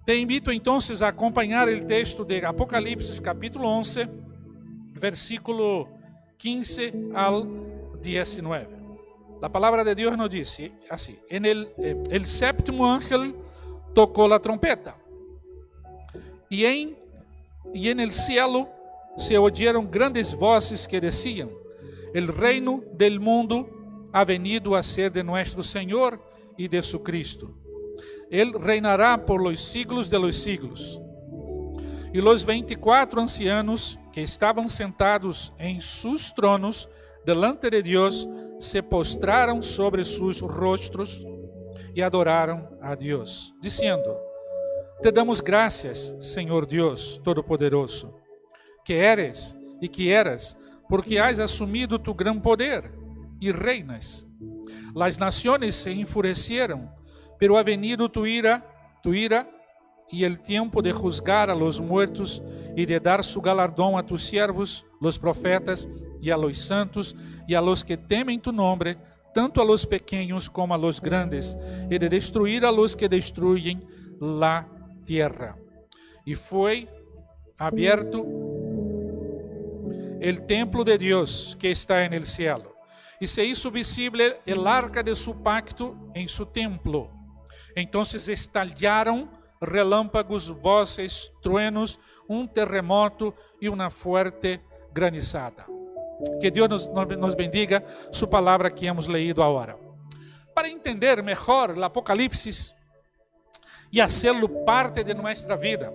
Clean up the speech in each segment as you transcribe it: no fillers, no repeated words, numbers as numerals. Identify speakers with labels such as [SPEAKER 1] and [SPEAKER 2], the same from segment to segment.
[SPEAKER 1] Te invito entonces a acompañar el texto de Apocalipsis capítulo 11, versículo 15 al 19. La palabra de Dios nos dice así: el séptimo ángel tocó la trompeta, y en el cielo se oyeron grandes voces que decían: el reino del mundo ha venido a ser de nuestro Señor y de su Cristo. Él reinará por los siglos de los siglos. Y los 24 ancianos que estaban sentados en sus tronos delante de Dios se postraron sobre sus rostros y adoraron a Dios, diciendo: te damos gracias, Señor Dios Todopoderoso, que eres y que eras, porque has asumido tu gran poder y reinas. Las naciones se enfurecieron, pero ha venido tu ira y el tiempo de juzgar a los muertos y de dar su galardón a tus siervos, los profetas, y a los santos, y a los que temen tu nombre, tanto a los pequeños como a los grandes, y de destruir a los que destruyen la tierra. Y fue abierto el templo de Dios que está en el cielo, y se hizo visible el arca de su pacto en su templo. Entonces estallaron relámpagos, voces, truenos, un terremoto y una fuerte granizada. Que Dios nos bendiga su palabra que hemos leído ahora. Para entender mejor el Apocalipsis y hacerlo parte de nuestra vida,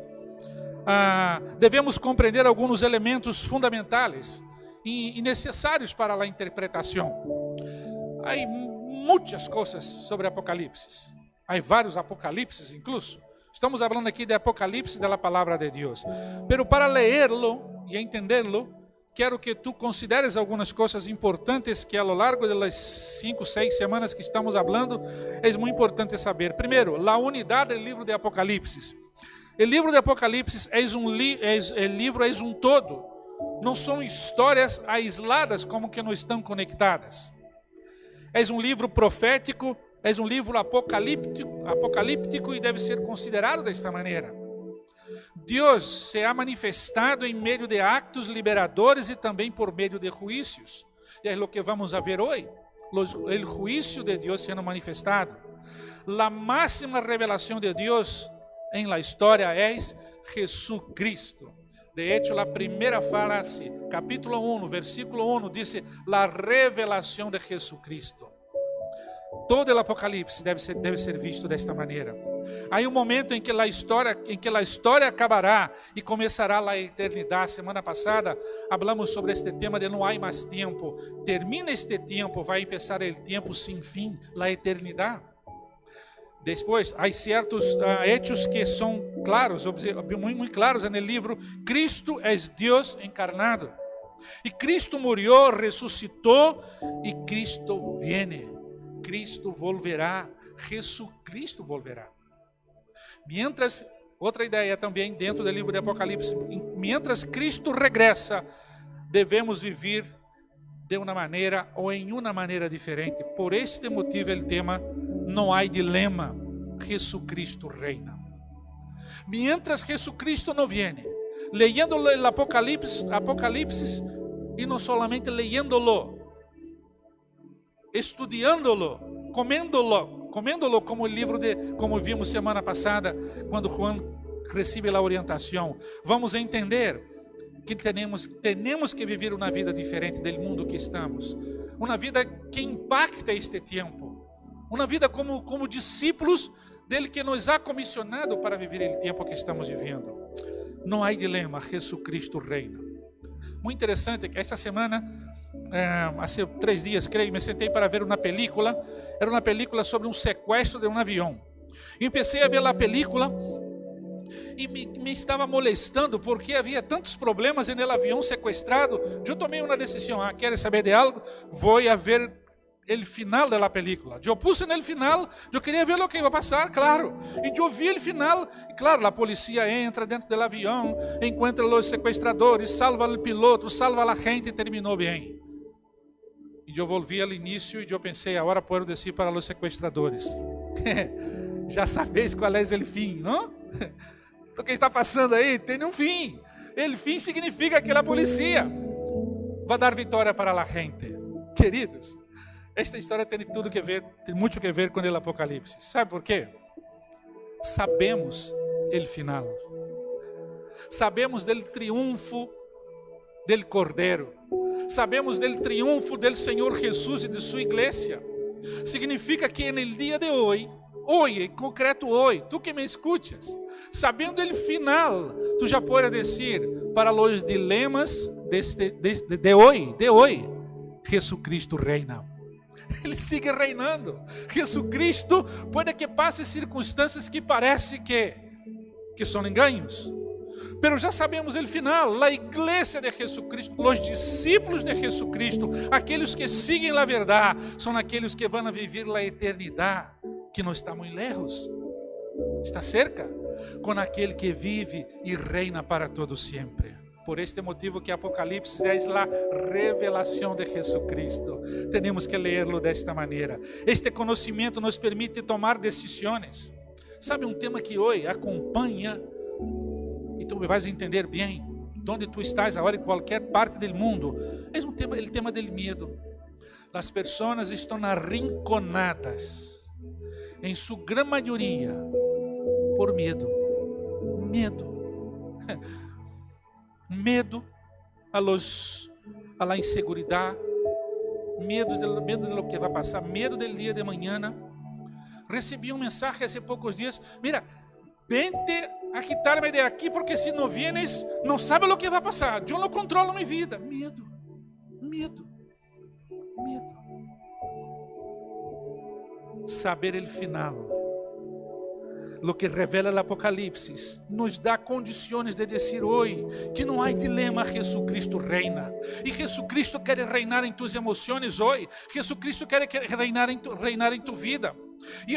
[SPEAKER 1] devemos compreender algunos elementos fundamentales y necesarios para la interpretación. Hay muchas cosas sobre Apocalipsis. Hay vários apocalipses incluso. Estamos hablando aqui de Apocalipse da palavra de Deus. Pero para leerlo e entenderlo, quero que tu consideres algumas coisas importantes que a lo largo das 5, 6 semanas que estamos falando, é muito importante saber. Primeiro, a unidade do livro de Apocalipse. O livro de Apocalipse é um todo. Não são histórias aisladas como que não estão conectadas. É um livro profético. É um livro apocalíptico e deve ser considerado desta maneira. Deus se ha manifestado em meio de actos liberadores e também por meio de juízos. E é o que vamos a ver hoje, o juízo de Deus sendo manifestado. A máxima revelação de Deus em la história é Jesucristo. De hecho, a primeira frase, capítulo 1, versículo 1, diz: la revelação de Jesucristo. Todo o Apocalipse deve ser visto desta maneira. Há um momento em que a história acabará e começará a eternidade. Semana passada falamos sobre este tema de não há mais tempo. Termina este tempo, vai começar o tempo sem fim, a eternidade. Depois, há certos hechos que são claros, muito claros no livro. Cristo é Deus encarnado. E Cristo morreu, ressuscitou e Cristo viene. Cristo volverá, Jesucristo volverá. Mientras, outra ideia também dentro do livro de Apocalipse, mientras Cristo regressa, devemos viver de uma maneira ou em uma maneira diferente. Por este motivo, o tema não há dilema, Jesucristo reina. Mientras Jesucristo não viene, leyendo o Apocalipse e não solamente leyéndolo, estudiándolo, coméndolo como o livro como vimos semana passada, quando Juan recebe a orientação. Vamos entender que temos que viver uma vida diferente do mundo que estamos, uma vida que impacta este tempo, uma vida como discípulos dele que nos ha comissionado para viver o tempo que estamos vivendo. Não há dilema, Jesucristo reina. Muito interessante que esta semana, há 3 dias, creio, me sentei para ver uma película. Era uma película sobre um sequestro de um avião. E empecei a ver a película e me estava molestando porque havia tantos problemas no avião sequestrado. Eu tomei uma decisão: queres saber de algo? Vou a ver o final da película. Eu puse no final, eu queria ver o que ia passar, claro. E eu vi o final, e claro, a polícia entra dentro do avião, encontra os sequestradores, salva o piloto, salva a gente e terminou bem. E eu volvi ao início e eu pensei: agora posso descer para os sequestradores. Já sabeis qual é o fim, não? Então quem está passando aí tem um fim. El fim significa que a polícia vai dar vitória para a gente. Queridos, esta história tem tudo que ver, tem muito que ver com o Apocalipse. Sabe por quê? Sabemos o final. Sabemos do triunfo del Cordeiro. Sabemos do triunfo del Senhor Jesus e de sua igreja. Significa que no dia de hoje, em concreto hoje, tu que me escuchas, sabendo o final, tu já pode dizer para os dilemas de hoje, Jesucristo reina. Ele sigue reinando. Jesucristo pode que passe circunstâncias que parece que são enganos, mas já sabemos o final. A igreja de Jesucristo, os discípulos de Jesucristo, aqueles que seguem a verdade, são aqueles que vão viver a eternidade, que não está muito lejos, está cerca, com aquele que vive e reina para todo sempre. Por este motivo que Apocalipse é a revelação de Jesucristo. Temos que lerlo desta maneira. Este conhecimento nos permite tomar decisões. Sabe um tema que hoje acompanha, e tu vais entender bem, onde tu estás agora em qualquer parte do mundo, é o tema do medo. As pessoas estão arrinconadas, em sua grande maioria, por medo. Medo a la inseguridade, medo de lo que vai passar, medo do dia de manhã. Recebi mensagem há poucos dias: mira, vente a quitar-me de aqui, porque se não vienes, não sabe o que vai passar. Eu não controlo minha vida. Medo. Saber o final, lo que revela o Apocalipse, nos dá condições de dizer hoje que não há dilema. Jesucristo reina, e Jesucristo quer reinar em tus emoções hoje. Jesucristo quer reinar em tu vida. E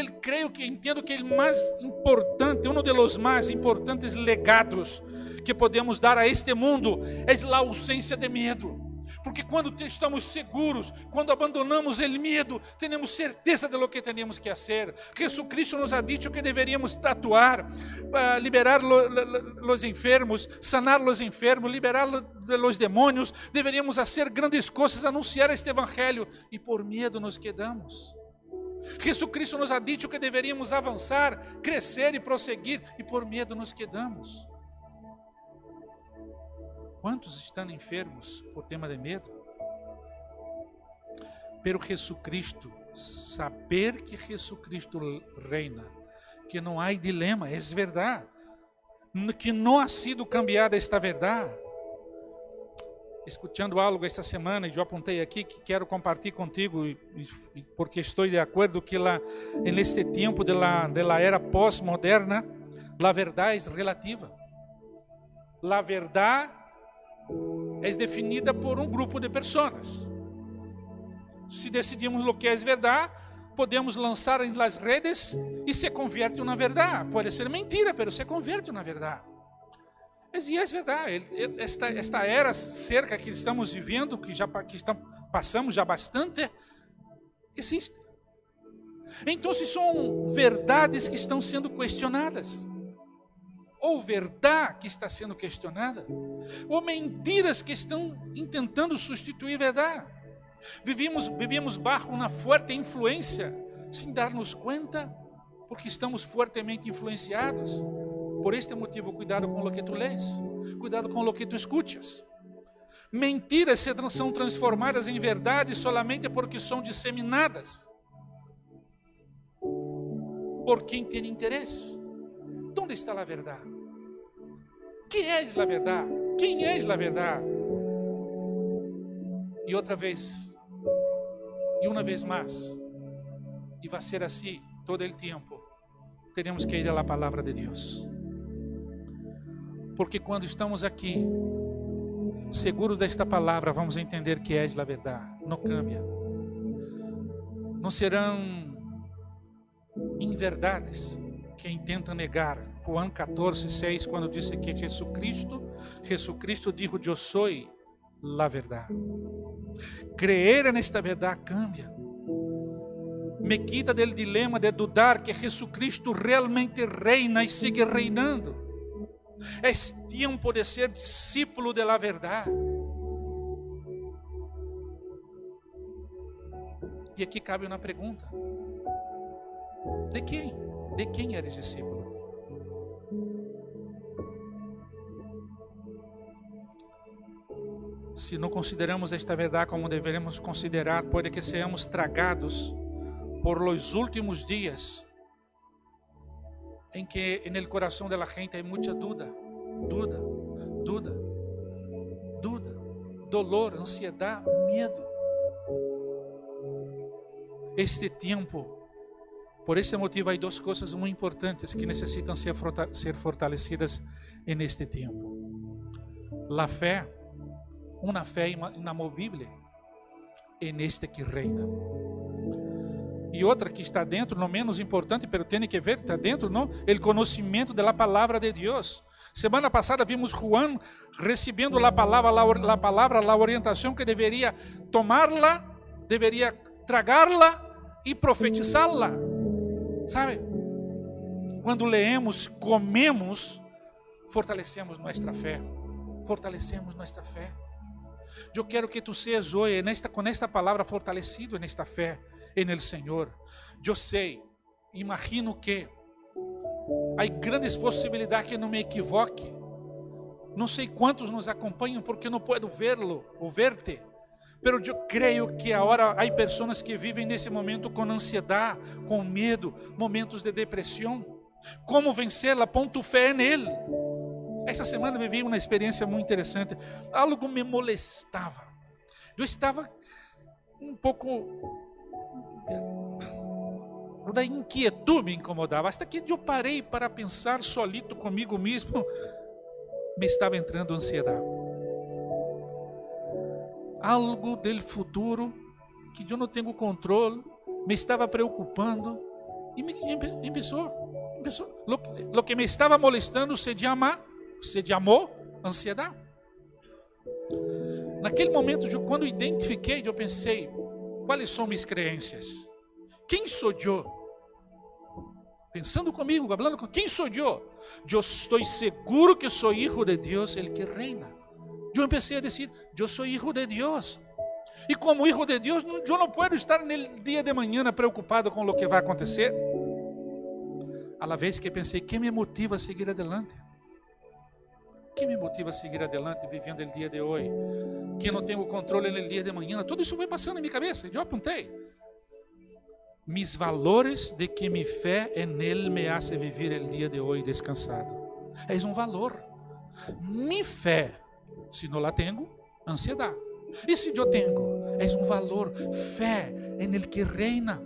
[SPEAKER 1] entendo que o mais importante, um dos mais importantes legados que podemos dar a este mundo é a ausência de medo. Porque quando estamos seguros, quando abandonamos o medo, temos certeza de lo que temos que fazer. Jesucristo nos ha dicho que deveríamos tatuar, liberar os enfermos, sanar os enfermos, liberar os demônios. Deveríamos fazer grandes coisas, anunciar este evangelho, e por medo nos quedamos. Jesucristo nos ha dicho que deveríamos avançar, crescer e prosseguir, e por medo nos quedamos. Quantos estão enfermos por tema de medo? Pero Jesucristo, saber que Jesucristo reina, que não há dilema, é verdade, que não ha sido cambiada esta verdade. Escutando algo esta semana, e eu apontei aqui que quero compartilhar contigo, porque estou de acordo que neste tempo de la era pós-moderna, a verdade é relativa. A verdade é definida por um grupo de pessoas. Se decidimos o que é verdade, podemos lançar nas redes e se converte na verdade. Pode ser mentira, mas se converte na verdade. E é verdade. Esta era cerca que estamos vivendo, passamos já bastante, existe. Então, são verdades que estão sendo questionadas, ou verdade que está sendo questionada, ou mentiras que estão tentando substituir verdade. Vivíamos bajo uma forte influência, sem dar-nos conta, porque estamos fortemente influenciados. Por este motivo, cuidado com o que tu lês, cuidado com o que tu escutas. Mentiras são transformadas em verdade solamente porque são disseminadas por quem tem interesse. Onde está a verdade? Quem é a verdade? Quem é a verdade? E outra vez, e uma vez mais, e vai ser assim todo o tempo, teremos que ir à palavra de Deus. Porque quando estamos aqui, seguros desta palavra, vamos entender que é a verdade, não cambia. Não serão inverdades que intentam negar. Juan 14:6, quando disse que Jesucristo dijo: eu sou a verdade. Creer nesta verdade cambia. me quita del dilema de dudar que Jesucristo realmente reina y sigue reinando. Es tiempo de ser discípulo de la verdad. E aqui cabe uma pergunta: de quem? De quem eres discípulo? Se não consideramos esta verdade como deveremos considerar, pode que sejamos tragados por los últimos dias, em que en el coração de la gente hay mucha duda, dolor, ansiedade, medo. Este tempo, por esse motivo, há duas coisas muito importantes que necessitam ser fortalecidas neste tempo: a fé, uma fé inamovível neste que reina, e outra que está dentro, não menos importante, pero tem que ver, está dentro, não? O conhecimento da palavra de Deus. Semana passada vimos Juan recebendo a palavra, a orientação que deveria tomá-la, deveria tragar-la e profetizá-la. Sabe? Quando leemos, comemos, fortalecemos nossa fé. Fortalecemos nossa fé. Eu quero que tu seas hoje, com esta palavra, fortalecido nesta fé en el Senhor. Eu sei, imagino que há grandes possibilidades que não me equivoque. Não sei quantos nos acompanham porque não puedo verlo ou ver-te. Pero eu creio que agora há pessoas que vivem nesse momento com ansiedade, com medo, momentos de depressão. Como vencê-la? Põe tu fé nele. Esta semana vivi uma experiência muito interessante. Algo me molestava. Eu estava um pouco... da inquietude me incomodava. Até que eu parei para pensar solito comigo mesmo. Me estava entrando ansiedade. Algo do futuro que eu não tenho controle me estava preocupando e começou. Lo que me estava molestando se chamou ansiedade. Naquele momento, quando identifiquei, eu pensei: quais são minhas crenças? Quem sou eu? Pensando comigo, falando com quem sou eu? Eu estou seguro que sou filho de Deus, ele que reina. Eu comecei a dizer: eu sou filho de Deus. E como filho de Deus, eu não posso estar no dia de manhã preocupado com o que vai acontecer. A la vez que pensei: que me motiva a seguir adelante? Que me motiva a seguir adelante vivendo o dia de hoje? Que não tenho controle no dia de manhã. Tudo isso foi passando em minha cabeça. Eu apontei: mis valores de que mi fé en él me hace vivir el día de hoy descansado. É um valor. Mi fé, se não la tenho, ansiedade. E se eu tenho, é um valor. Fé en el que reina.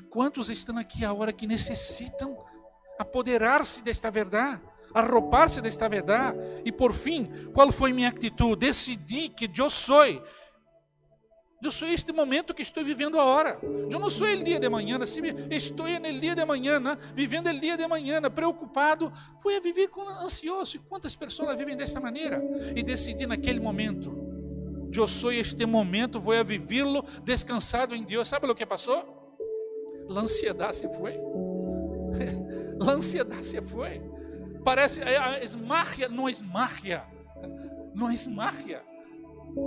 [SPEAKER 1] Quantos estão aqui agora que necessitam apoderar-se desta verdade? Arropar-se desta verdade? E por fim, qual foi minha atitude? Decidi que eu sou este momento que estou vivendo agora. Eu não sou o dia de manhã, se estou no dia de manhã, vivendo o dia de manhã, preocupado, vou viver ansioso. E quantas pessoas vivem dessa maneira? E decidi naquele momento: eu sou este momento, vou vivê-lo descansado em Deus. Sabe o que passou? A ansiedade se foi. A ansiedade se foi. Parece, é magia, não é magia. Não é magia.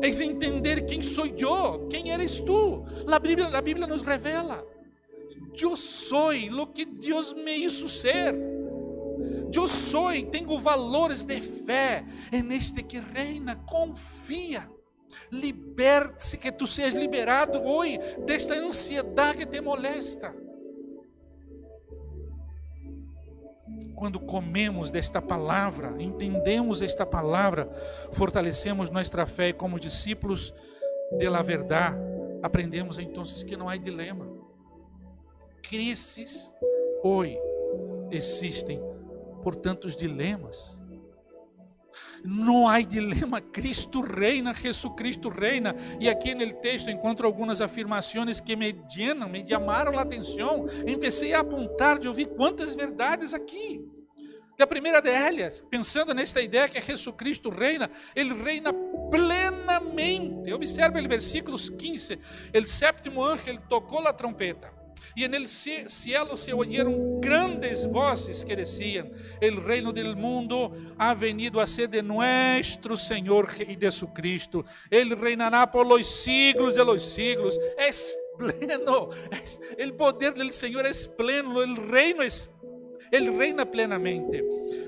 [SPEAKER 1] É entender quem sou eu, quem eres tu. A Bíblia nos revela: eu sou o que Deus me hizo ser. Eu sou, tenho valores de fé neste que reina. Confia, liberte-se, que tu sejas liberado hoje desta ansiedade que te molesta. Quando comemos desta palavra, entendemos esta palavra, fortalecemos nossa fé e como discípulos da verdade, aprendemos então que não há dilema. Crises hoje existem por tantos dilemas. Não há dilema, Cristo reina, Jesucristo reina. E aqui no texto encontro algumas afirmações que me chamaram a atenção. Comecei a apontar, de ouvir quantas verdades aqui. A primeira delas, pensando nesta ideia que Jesucristo reina, ele reina plenamente. Observe o versículo 15: o sétimo ángel tocou a trompeta Y en el cielo se oyeron grandes voces que decían: el reino del mundo ha venido a ser de nuestro Señor y de su Cristo. Él reinará por los siglos de los siglos. Es pleno, el poder del Señor es pleno, Él reina plenamente.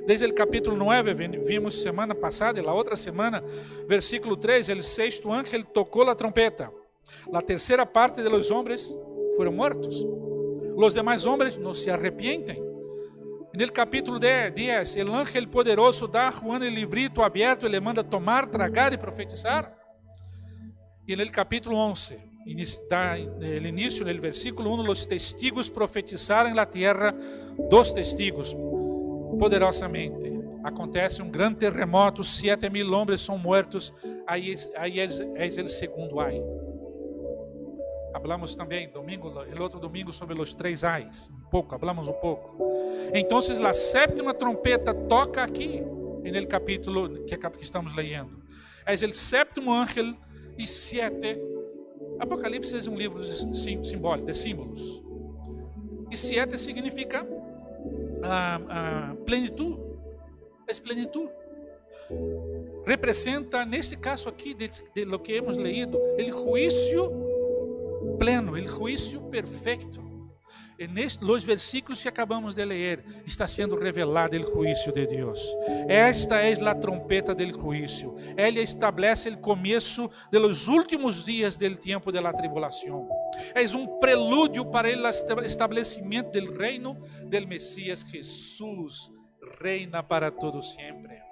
[SPEAKER 1] Desde el capítulo 9, vimos semana pasada, y la otra semana, versículo 3, el sexto ángel tocó la trompeta. La tercera parte de los hombres fueron muertos. Los demás hombres no se arrepienten. En el capítulo 10, el ángel poderoso da a Juan el librito abierto y le manda tomar, tragar y profetizar. Y en el capítulo 11, da el inicio, en el versículo 1, los testigos profetizaron en la tierra, 2 testigos, poderosamente. Acontece un gran terremoto, 7,000 hombres son muertos. Ahí es el segundo ay. Hablamos também el otro domingo sobre los 3 ayes, hablamos un poco. Entonces la séptima trompeta toca aquí, en el capítulo que estamos leyendo. Es el séptimo ángel y 7. Apocalipse es un libro de símbolos. Y 7 significa plenitud. Es plenitud. Representa, neste caso aquí, de lo que hemos leído, el juicio pleno, el juicio perfecto. En los versículos que acabamos de leer, está sendo revelado el juicio de Dios. Esta es la trompeta del juicio. Ella establece el comienzo de los últimos días del tiempo de la tribulación. Es un preludio para el establecimiento del reino del Mesías. Jesús reina para todo siempre.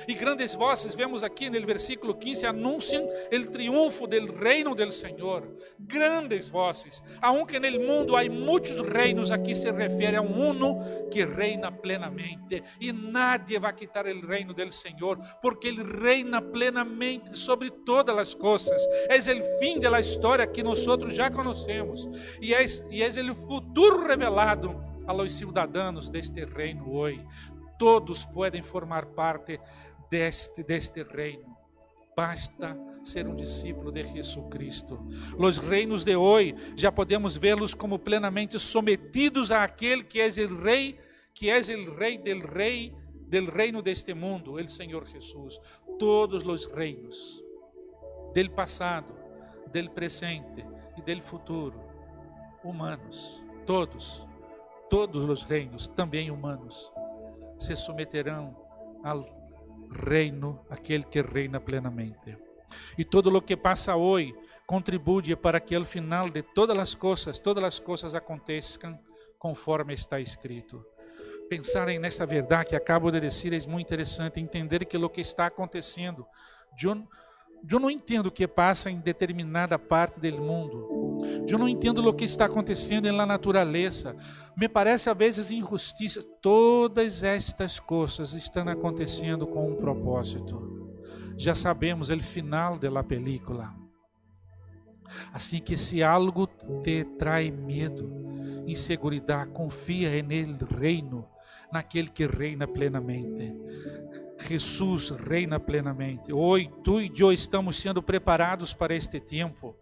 [SPEAKER 1] Y grandes voces, vemos aquí en el versículo 15, anuncian el triunfo del reino del Señor. Grandes voces. Aunque en el mundo hay muchos reinos, aquí se refiere a uno que reina plenamente. Y nadie va a quitar el reino del Señor, porque Él reina plenamente sobre todas las cosas. Es el fin de la historia que nosotros ya conocemos. Y es el futuro revelado a los ciudadanos de este reino hoy. Todos pueden formar parte de este reino. Basta ser un discípulo de Jesucristo. Los reinos de hoy ya podemos verlos como plenamente sometidos a aquel que es el rey del reino de este mundo, el Señor Jesús. Todos los reinos del pasado, del presente y del futuro, humanos, todos los reinos, también humanos, se someterão ao reino, aquele que reina plenamente. E todo lo que passa hoje contribui para que ao final de todas as coisas aconteçam conforme está escrito. Pensarem nessa verdade que acabo de dizer é muito interessante, entender que o que está acontecendo, eu não entendo o que passa em determinada parte do mundo. Eu não entendo o que está acontecendo na natureza. Me parece a vezes injustiça. Todas estas coisas estão acontecendo com um propósito. Já sabemos o final da película. Assim que se algo te trai medo, inseguridade, confia nele reino, naquele que reina plenamente. Jesus reina plenamente. Hoje, tu e eu estamos sendo preparados para este tempo.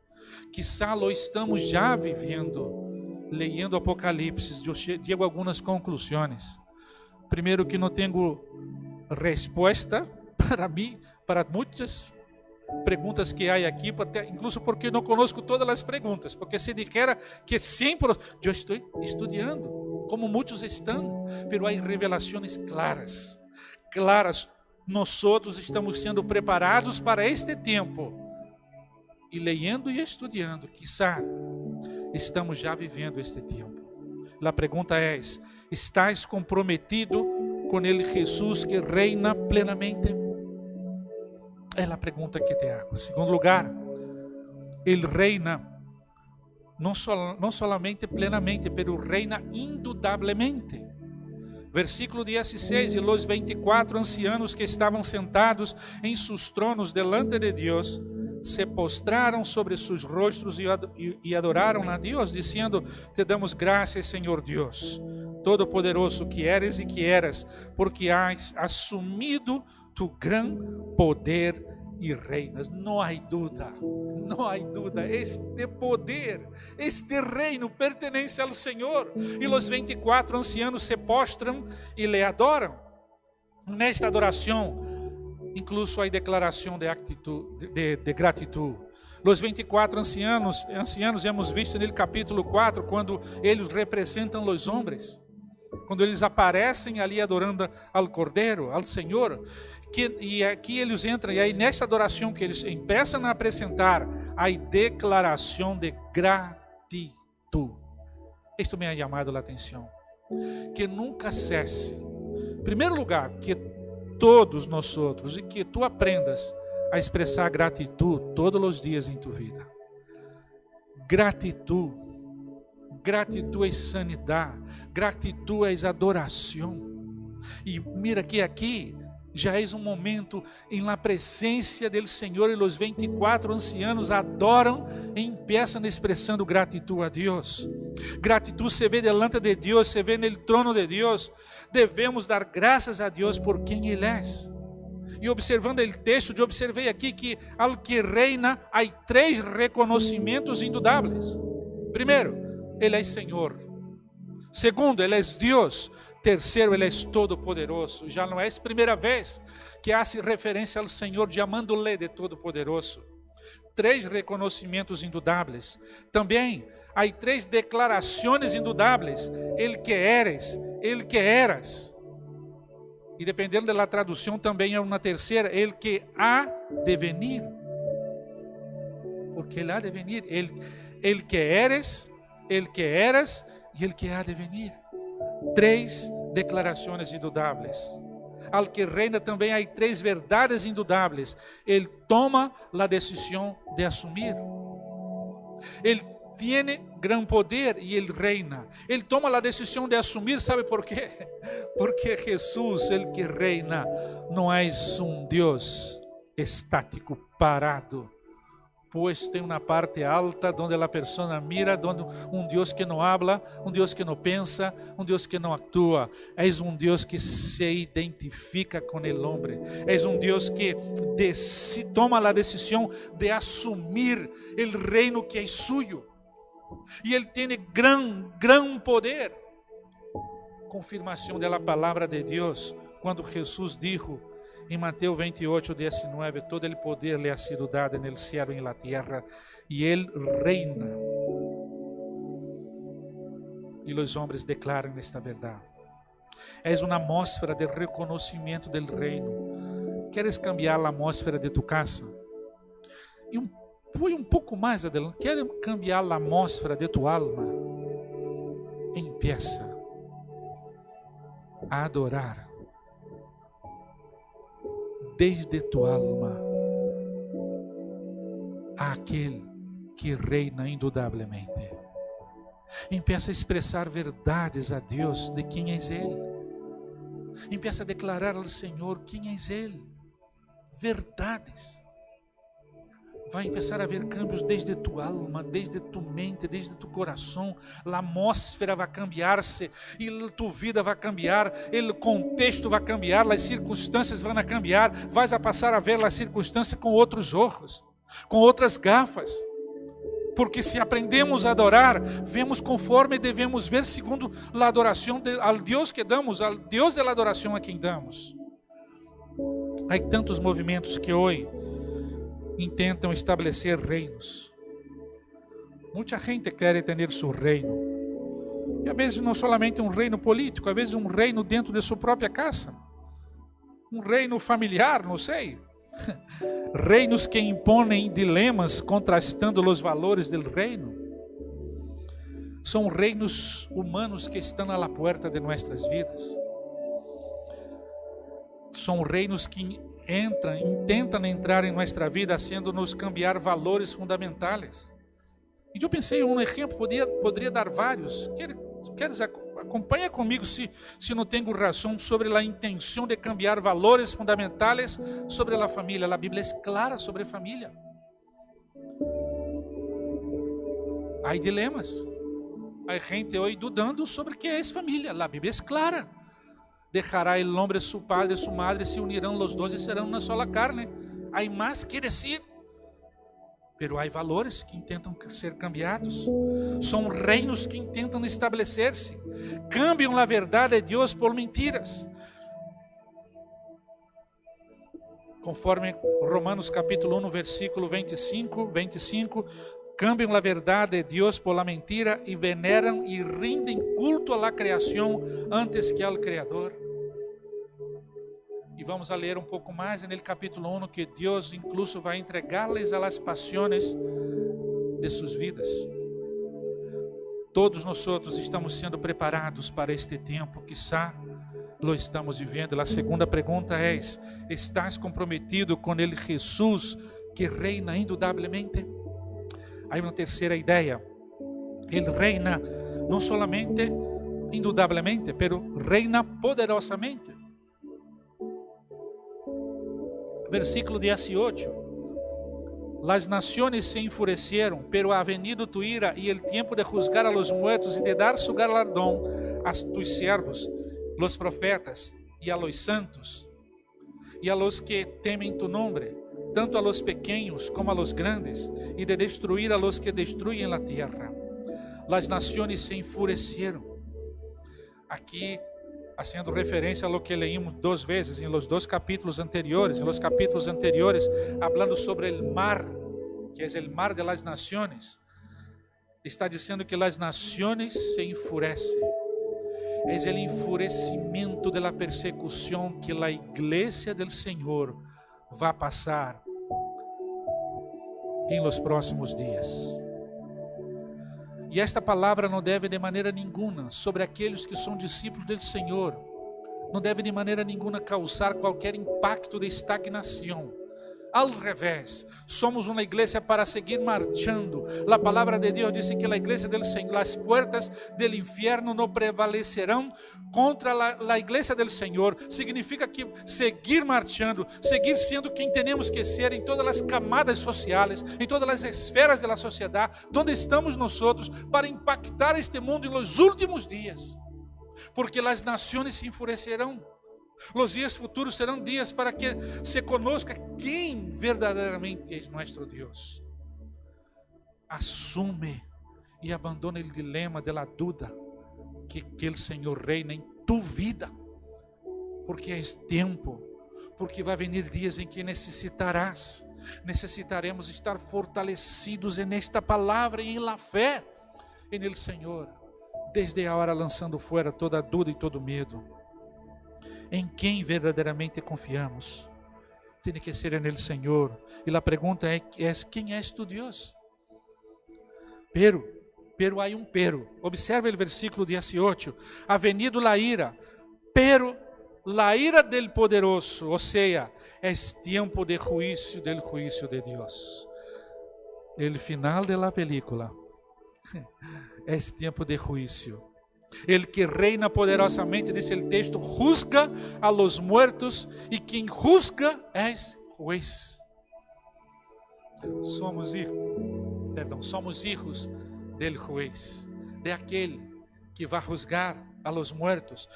[SPEAKER 1] Quizá lo estamos já vivendo. Lendo Apocalipse, eu chego a algumas conclusões. Primeiro, que não tenho resposta para mim, para muitas perguntas que há aqui, incluso porque não conosco todas as perguntas, porque se dijera que sempre eu estou estudando, como muitos estão, pero há revelações claras. Nós outros estamos sendo preparados para este tempo, e lendo e estudando, quizá estamos já vivendo este tempo. A pergunta é: estás comprometido com ele Jesus que reina plenamente? É a pergunta que te hago. Em segundo lugar, ele reina não solamente plenamente, pero reina indudablemente. Versículo 16, e los 24 ancianos que estavam sentados em sus tronos delante de Deus, se postraram sobre sus rostros e adoraram a Deus, dizendo: te damos graças, Senhor Deus, Todo-Poderoso, que eres e que eras, porque has assumido tu gran poder y reinas. No hay duda, no hay duda. Este poder, este reino pertenece al Señor. Y los 24 ancianos se postran y le adoran. Nesta adoração, incluso hay declaração de gratitud. Los 24 ancianos hemos visto no capítulo 4, quando eles representam os homens, quando eles aparecem ali adorando ao Cordeiro, ao Senhor, e aqui eles entram, e aí nesta adoração que eles começam a apresentar, a declaração de gratitud. Isto me ha chamado a atenção, que nunca cesse. Em primeiro lugar, que todos nós outros, e que tu aprendas a expressar gratidão todos os dias em tu vida. Gratidão é sanidade, gratidão é adoração. E mira que aqui já é um momento em la presença do Senhor, e os 24 ancianos adoram e empiezam expressando gratidão a Deus. Gratidão se vê delante de Deus, se vê no trono de Deus. Devemos dar graças a Deus por quem Ele é. E observando o texto, eu observei aqui que ao que reina há 3 reconhecimentos indudáveis. Primeiro, Ele é Senhor. Segundo, Ele é Deus. Terceiro, Ele é todo-poderoso. Já não é a primeira vez que hace referência ao Senhor, chamando-lhe de todo-poderoso. 3 reconhecimentos indudáveis. Também há 3 declarações indudáveis. El que eres, el que eras. E dependendo da tradução, também é uma terceira, el que há de venir. Porque ele há de venir. El que eres, el que eras e el que há de venir. 3 declarações indudáveis. Al que reina também há 3 verdades indudáveis. Ele toma a decisão de assumir. Ele tiene gran poder e Ele reina. Ele toma a decisão de assumir, ¿sabe por quê? Porque Jesus, el que reina, não é um Deus estático, parado, puesto em uma parte alta, onde a pessoa mira, onde um Deus que não habla, um Deus que não pensa, um Deus que não actúa. É um Deus que se identifica com o homem. É um Deus que toma a decisão de assumir o reino que é suyo. E Ele tem gran poder. Confirmação da palavra de Deus, quando Jesus dijo em Mateus 28:19, todo o poder lhe ha sido dado no céu e na terra, e Ele reina. E os homens declaram esta verdade. É uma atmosfera de reconhecimento do reino. Queres cambiar a atmosfera de tu casa? Foi um pouco mais adelante. Queres cambiar a atmosfera de tu alma? Empieza a adorar desde tu alma àquele que reina indudablemente. Empieza a expressar verdades a Deus de quem é Ele. Empieza a declarar ao Senhor quem é Ele. Verdades. Vai começar a haver cambios desde tu alma, desde tu mente, desde tu coração. A atmosfera vai cambiar-se e tu vida vai cambiar, o contexto vai cambiar, as circunstâncias vão cambiar. Vais a passar a ver as circunstâncias com outros olhos, com outras gafas. Porque se aprendemos a adorar, vemos conforme devemos ver, segundo a adoração ao Deus que damos, ao Deus da adoração a quem damos. Há tantos movimentos que hoje intentam estabelecer reinos. Muita gente quer ter seu reino. E às vezes não somente um reino político, às vezes um reino dentro de sua própria casa. Um reino familiar, não sei. Reinos que impõem dilemas contrastando os valores do reino. São reinos humanos que estão à porta de nossas vidas. São reinos que intentam entrar em nossa vida, haciendo-nos cambiar valores fundamentais. E eu pensei, um exemplo, poderia dar vários. Queres acompanha comigo, se não tenho razão, sobre a intenção de cambiar valores fundamentais sobre a família. A Bíblia é clara sobre a família. Há dilemas. Há gente hoje dudando sobre o que é família. A Bíblia é clara. Dejará el hombre su padre, su madre, se unirão los dos e serão uma sola carne. Há mais que dizer. Pero há valores que intentam ser cambiados. São reinos que intentam estabelecer-se. Cambiam a verdade de Deus por mentiras. Conforme Romanos capítulo 1, versículo 25, cambiam a verdade de Deus por la mentira e veneram e rinden culto à criação antes que ao Criador. E vamos a ler um pouco mais no capítulo 1 que Deus incluso vai entregar-lhes a las pasiones de suas vidas. Todos nós estamos sendo preparados para este tempo, quizá lo estamos vivendo. A segunda pergunta é: estás comprometido com ele Jesus que reina indudablemente? Há uma terceira ideia. Ele reina não solamente indudablemente, pero reina poderosamente. Versículo 18: Las naciones se enfurecieron, pero ha venido tu ira y el tiempo de juzgar a los muertos y de dar su galardón a tus siervos, los profetas, y a los santos, y a los que temen tu nombre, tanto a los pequeños como a los grandes, y de destruir a los que destruyen la tierra. Las naciones se enfurecieron. Aqui, haciendo referência a lo que leímos 2 vezes em los 2 capítulos anteriores, hablando sobre el mar, que es el mar de las naciones, está dizendo que las naciones se enfurecem. Es el enfurecimiento de la persecución que la iglesia del Señor va a pasar en los próximos días. E esta palavra não deve de maneira nenhuma, sobre aqueles que são discípulos do Senhor, não deve de maneira nenhuma causar qualquer impacto de estagnação. Al revés, somos uma igreja para seguir marchando. A palavra de Deus diz que a igreja do Senhor, as portas do inferno não prevalecerão contra a igreja do Senhor. Significa que seguir marchando, seguir sendo quem temos que ser em todas as camadas sociais, em todas as esferas da sociedade, onde estamos nós para impactar este mundo nos últimos dias. Porque as nações se enfurecerão. Os dias futuros serão dias para que se conozca quem verdadeiramente é nosso Deus. Assume e abandona o dilema de la duda que o Senhor reina em tu vida, porque é tempo, porque vai venir dias em que necessitaremos estar fortalecidos nesta palavra e em la fé em el Senhor, desde a hora lançando fora toda dúvida e todo medo. Em quem verdadeiramente confiamos? Tem que ser nele, Senhor. E a pergunta é: quem és tu, Deus? Pero há pero. Observe o versículo 18. Ha venido la ira, pero la ira del poderoso, ou seja, é tempo de juízo, del juízo de Deus. El final de la película é tempo de juízo. El que reina poderosamente, diz o texto, juzga a los muertos, e quem juzga es juez. Somos hijos del juez, de aquele que vai juzgar a los muertos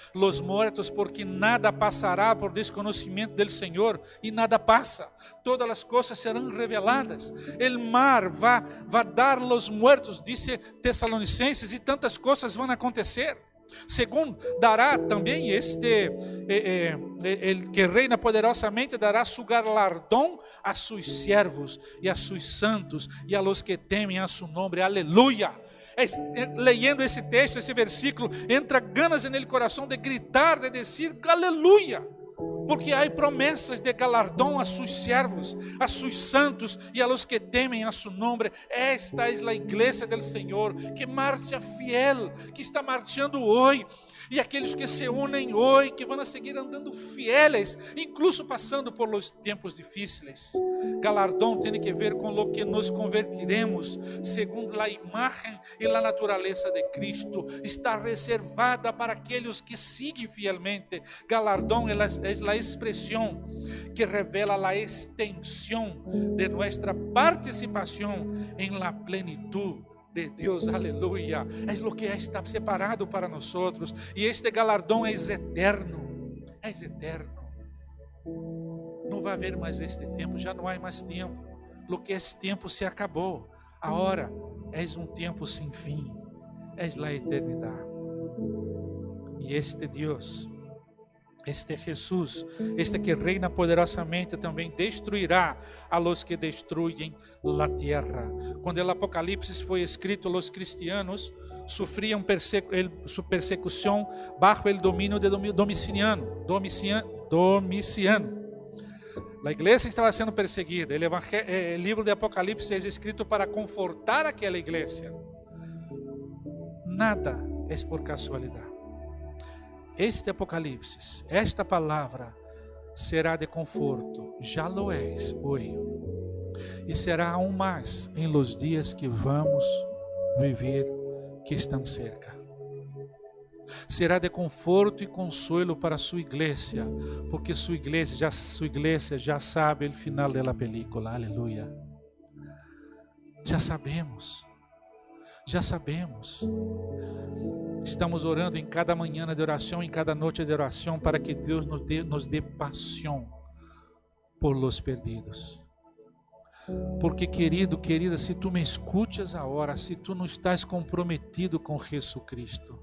[SPEAKER 1] porque nada passará por desconhecimento del Senhor, e nada passa, todas as coisas serão reveladas. El mar vai dar los muertos, disse Tessalonicenses, e tantas coisas vão acontecer. Segundo, dará também el que reina poderosamente dará su galardón a sus siervos e a sus santos e a los que temem a su nombre. Aleluia! Leyendo esse texto, esse versículo, entra ganas en el coração de gritar, de dizer aleluia, porque há promessas de galardão a sus servos, a sus santos e a los que temem a su nombre. Esta é a igreja del Senhor, que marcha fiel, que está marchando hoje, e aqueles que se unem hoje, que vão seguir andando fieles, incluso passando por los tempos difíceis. Galardão tem que ver com o que nos convertiremos, segundo a imagem e a natureza de Cristo. Está reservada para aqueles que seguem fielmente. Galardão é a expressão que revela a extensão de nossa participação em la plenitud de Deus. Aleluia. É o que está separado para nós, e este galardão é eterno. É eterno. Não não vai haver mais este tempo, já não há mais tempo. Lo que esse tempo se acabou. Agora é um tempo sem fim, é a eternidade. E este Deus, este Jesus, este que reina poderosamente, também destruirá a los que destruyen la tierra. Quando o Apocalipse foi escrito, os cristianos sofriam sua persecução bajo o domínio de Domiciano. A igreja estava sendo perseguida. O livro de Apocalipse é escrito para confortar aquela igreja. Nada é por casualidade. Este Apocalipse, esta palavra, será de conforto. Já lo é hoje. E será aún mais em los dias que vamos viver, que estão cerca. Será de conforto e consuelo para sua igreja, porque sua igreja já sabe o final da película. Aleluia. Já sabemos. Estamos orando em cada manhã de oração, em cada noite de oração, para que Deus nos dê paixão por los perdidos. Porque, querido, querida, se tu me escutas agora, se tu não estás comprometido com Jesus Cristo,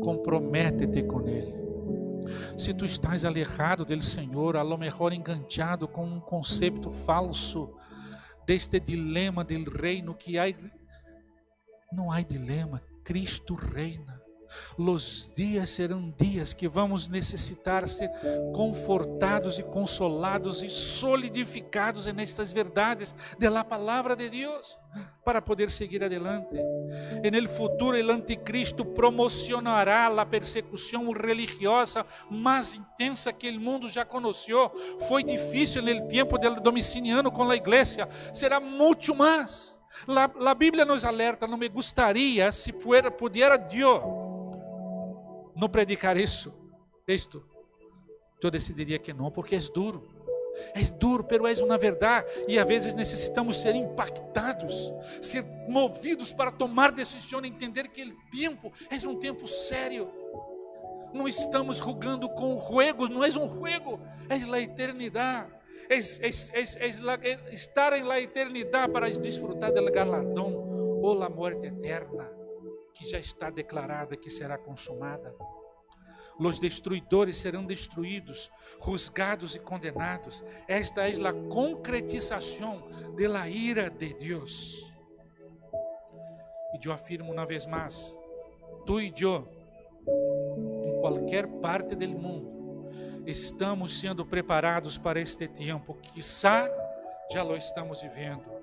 [SPEAKER 1] compromete-te com Ele. Se tu estás alejado do Senhor, a lo mejor enganchado com um conceito falso deste dilema do reino que há, não há dilema, Cristo reina. Los dias serão dias que vamos necessitar ser confortados e consolados e solidificados nestas verdades da palavra de Deus para poder seguir adelante. En el futuro el anticristo promocionará a persecução religiosa mais intensa que o mundo já conheceu. Foi difícil no tempo do Domiciano com a igreja, será muito mais. A Bíblia nos alerta, não me gostaria se pudiera Deus não predicar isto, eu decidiria que não, porque é duro, mas é uma verdade, e às vezes necessitamos ser impactados, ser movidos para tomar decisão, entender que o tempo é um tempo sério, não estamos jogando com juegos, não é um juego, é a eternidade, estar em la eternidade para desfrutar do galardão, ou a morte eterna, que já está declarada que será consumada. Os destruidores serão destruídos, juzgados e condenados. Esta é a concretização da ira de Deus. E eu afirmo uma vez mais, tu e eu, em qualquer parte do mundo, estamos sendo preparados para este tempo. Quizá já lo estamos vivendo.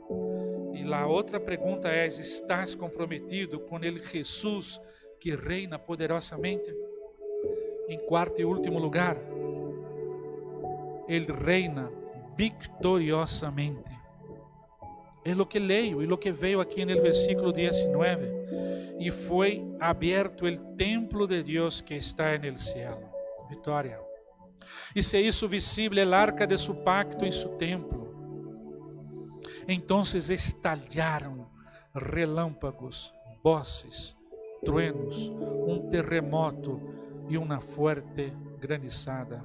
[SPEAKER 1] E a outra pergunta é: estás comprometido com ele Jesus que reina poderosamente? Em quarto e último lugar, ele reina victoriosamente. É o que leio e o que veio aqui no versículo 19. E foi aberto o templo de Deus que está no céu. Vitória. E se hizo visible el arca de su pacto en su templo. Entonces estallaron relâmpagos, voces, truenos, um terremoto e uma fuerte granizada.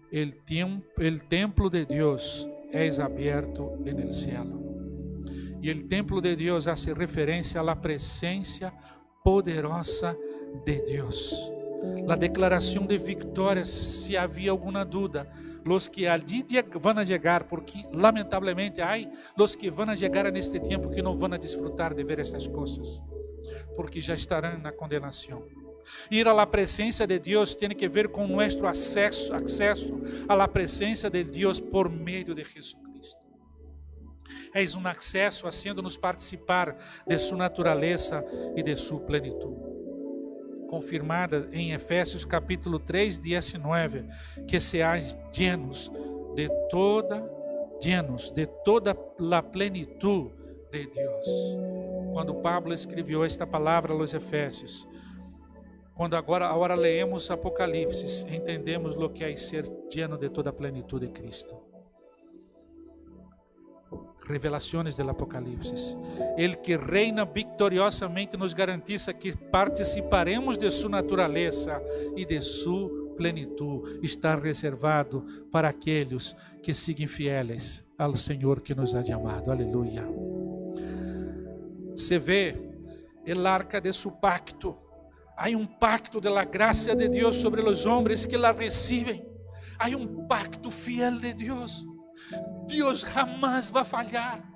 [SPEAKER 1] El templo de Deus es abierto en el cielo. E el templo de Deus hace referência a la presencia poderosa de Deus. La declaração de vitória, se havia alguma dúvida, los que allí van a llegar, porque lamentavelmente há los que van a llegar neste tempo que não vão a disfrutar de ver essas coisas, porque já estarão na condenação. Ir a la presencia de Deus tem que ver com nosso acesso a la presencia de Deus por meio de Jesucristo. É um acesso haciendo-nos participar de sua natureza e de sua plenitude. Confirmada em Efésios capítulo 3, 19, que seais llenos de toda a plenitude de Deus. Quando Pablo escreveu esta palavra aos Efésios, quando agora leemos Apocalipse, entendemos o que é ser lleno de toda a plenitude de Cristo. Revelações do Apocalipse. Ele que reina victoriosamente nos garantiza que participaremos de sua natureza e de sua plenitude está reservado para aqueles que siguen fieles ao Senhor que nos ha chamado. Aleluia. Se vê el arca de su pacto. Hay un pacto de la gracia de Dios sobre los hombres que la reciben. Hay un pacto fiel de Dios. Dios jamás va a fallar.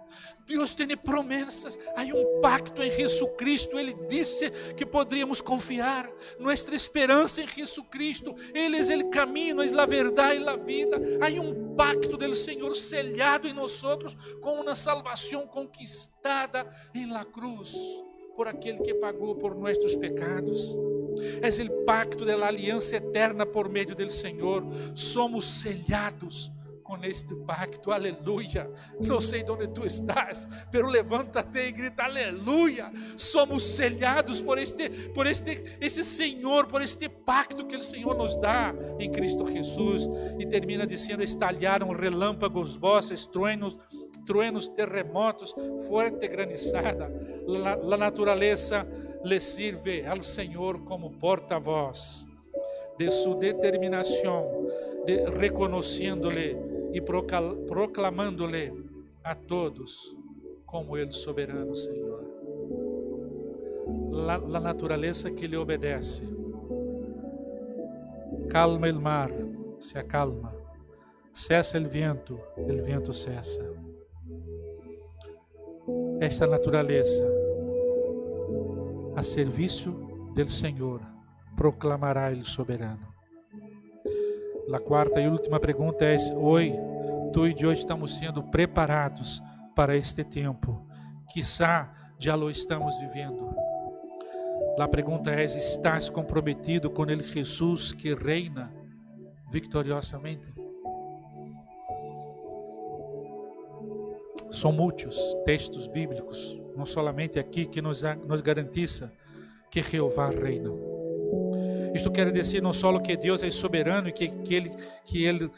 [SPEAKER 1] Dios tiene promesas. Hay un pacto en Jesucristo. Él dice que podríamos confiar. Nuestra esperanza en Jesucristo. Él es el camino, es la verdad y la vida. Hay un pacto del Señor sellado en nosotros con una salvación conquistada en la cruz por aquel que pagou por nossos pecados. É o pacto da aliança eterna por meio do Senhor. Somos sellados com este pacto. Aleluia. Não sei onde tu estás, pero levanta-te e grita aleluia. Somos sellados por esse Senhor, por este pacto que o Senhor nos dá em Cristo Jesus. E termina dizendo: estalharam relâmpagos vossos, truenos, terremotos, fuerte granizada. La naturaleza le sirve al Señor como porta-voz de su determinación, reconociéndole y proclamándole a todos como el soberano Señor. La naturaleza que le obedece. Calma el mar, se acalma. Cessa el viento cessa. Esta natureza, a serviço do Senhor, proclamará Ele soberano. A quarta e última pergunta é: hoje, tu e eu estamos sendo preparados para este tempo? Quizá já lo estamos vivendo. A pergunta é: estás comprometido com ele Jesus que reina victoriosamente? São muitos textos bíblicos, não somente aqui, que nos garantiza que Jeová reina. Isto quer dizer não só que Deus é soberano e que ele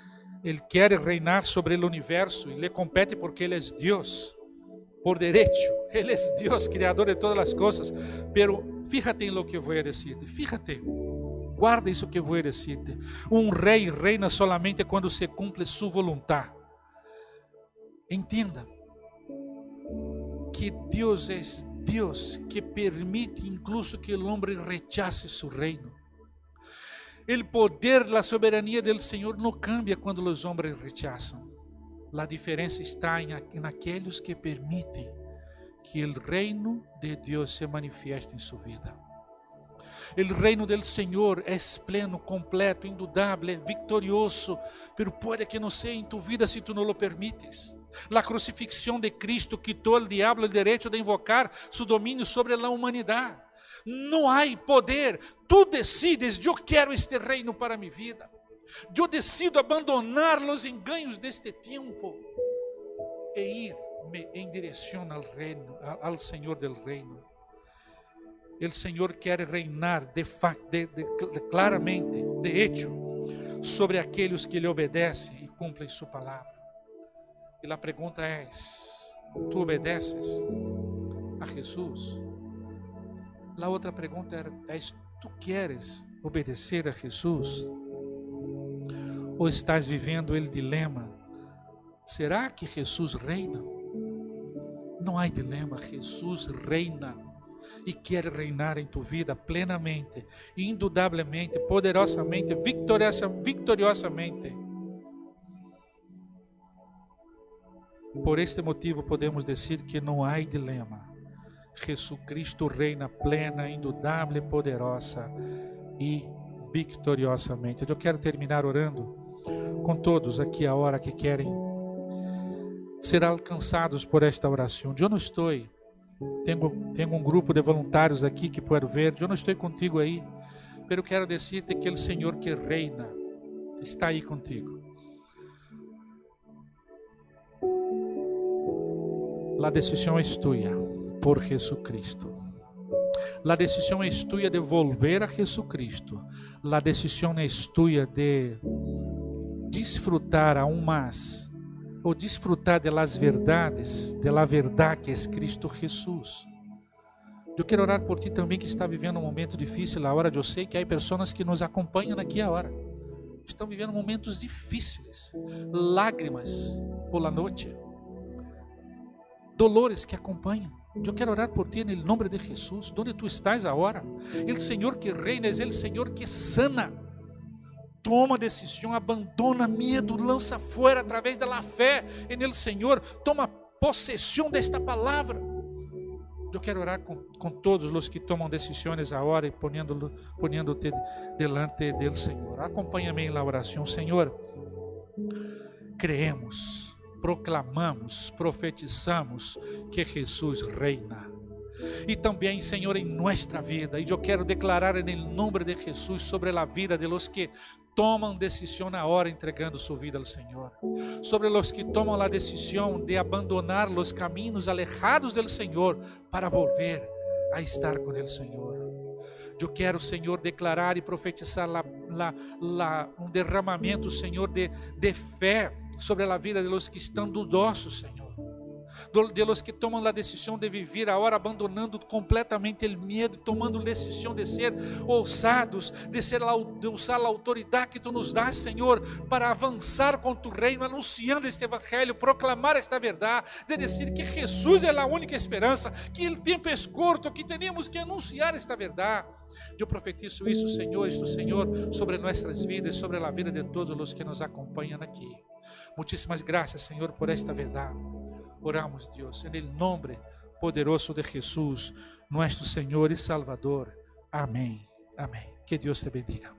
[SPEAKER 1] quer reinar sobre o universo e lhe compete porque Ele é Deus, por direito. Ele é Deus, criador de todas as coisas. Pero fíjate em lo que vou dizer-te, fíjate, guarda isso que vou dizer-te. Um rei reina solamente quando se cumpre sua vontade. Entenda que Deus é Deus que permite incluso que o homem rechace seu reino. O poder, a soberania do Senhor não cambia quando os homens rechazam. A diferença está em aqueles que permitem que o reino de Deus se manifieste em sua vida. O reino do Senhor é pleno, completo, indudável, vitorioso, pero pode que não seja em tu vida se tu não lo permites. A crucifixião de Cristo quitou ao diabo o direito de invocar seu domínio sobre a humanidade. Não há poder. Tu decides: eu quero este reino para minha vida. Eu decido abandonar os enganos deste tempo e ir-me em direção ao reino, ao Senhor del reino. O Senhor quer reinar claramente, de hecho, sobre aqueles que lhe obedecem e cumprem sua palavra. E a pergunta é: tu obedeces a Jesus? A outra pergunta é: tu queres obedecer a Jesus? Ou estás vivendo o dilema: será que Jesus reina? Não há dilema, Jesus reina e quer reinar em tua vida plenamente, indudavelmente, poderosamente, vitoriosamente. Por este motivo podemos dizer que não há dilema. Jesus Cristo reina plena, indudável, poderosa e victoriosamente. Eu quero terminar orando com todos aqui a hora que querem ser alcançados por esta oração. Eu não estou, tenho um grupo de voluntários aqui que puedo ver, eu não estou contigo aí, mas quero dizer-te que o Senhor que reina está aí contigo. A decisão é tua por Jesucristo. A decisão é tua de volver a Jesucristo. A decisão é tua de disfrutar aún mais, ou disfrutar de las verdades, de la verdade que é Cristo Jesus. Eu quero orar por ti também que está vivendo um momento difícil agora. Eu sei que há pessoas que nos acompanham aqui agora. estão vivendo momentos difíceis, lágrimas por la noite, dolores que acompanham. Eu quero orar por ti, em nome de Jesus. Onde tu estás agora? O Senhor que reina, é o Senhor que sana. Toma decisão, abandona medo, lança fora através da fé em el Senhor. Toma possessão desta palavra. Eu quero orar com todos os que tomam decisões agora e ponendo-te delante do Senhor. Acompanha-me na oração. Senhor, creemos, proclamamos, profetizamos que Jesus reina. E também, Senhor, em nossa vida. E eu quero declarar em nome de Jesus sobre a vida de los que tomam decisão na hora entregando sua vida ao Senhor. Sobre los que tomam a decisão de abandonar os caminhos alejados do Senhor para volver a estar com o Senhor. Eu quero, Senhor, declarar e profetizar um derramamento, Senhor, de fé sobre a vida de los que estão dudosos, Senhor. De los que tomam a decisão de viver agora, abandonando completamente o medo, tomando a decisão de ser ousados, de usar a autoridade que tu nos dás, Senhor, para avançar com tu reino, anunciando este evangelho, proclamar esta verdade, de dizer que Jesus é a única esperança, que o tempo é curto, que temos que anunciar esta verdade. Eu profetizo isso, Senhor, sobre nossas vidas, sobre a vida de todos os que nos acompanham aqui. Muitíssimas graças, Senhor, por esta verdade. Oramos, Deus, em nome poderoso de Jesus, nosso Senhor e Salvador. Amém. Amém. Que Deus te bendiga.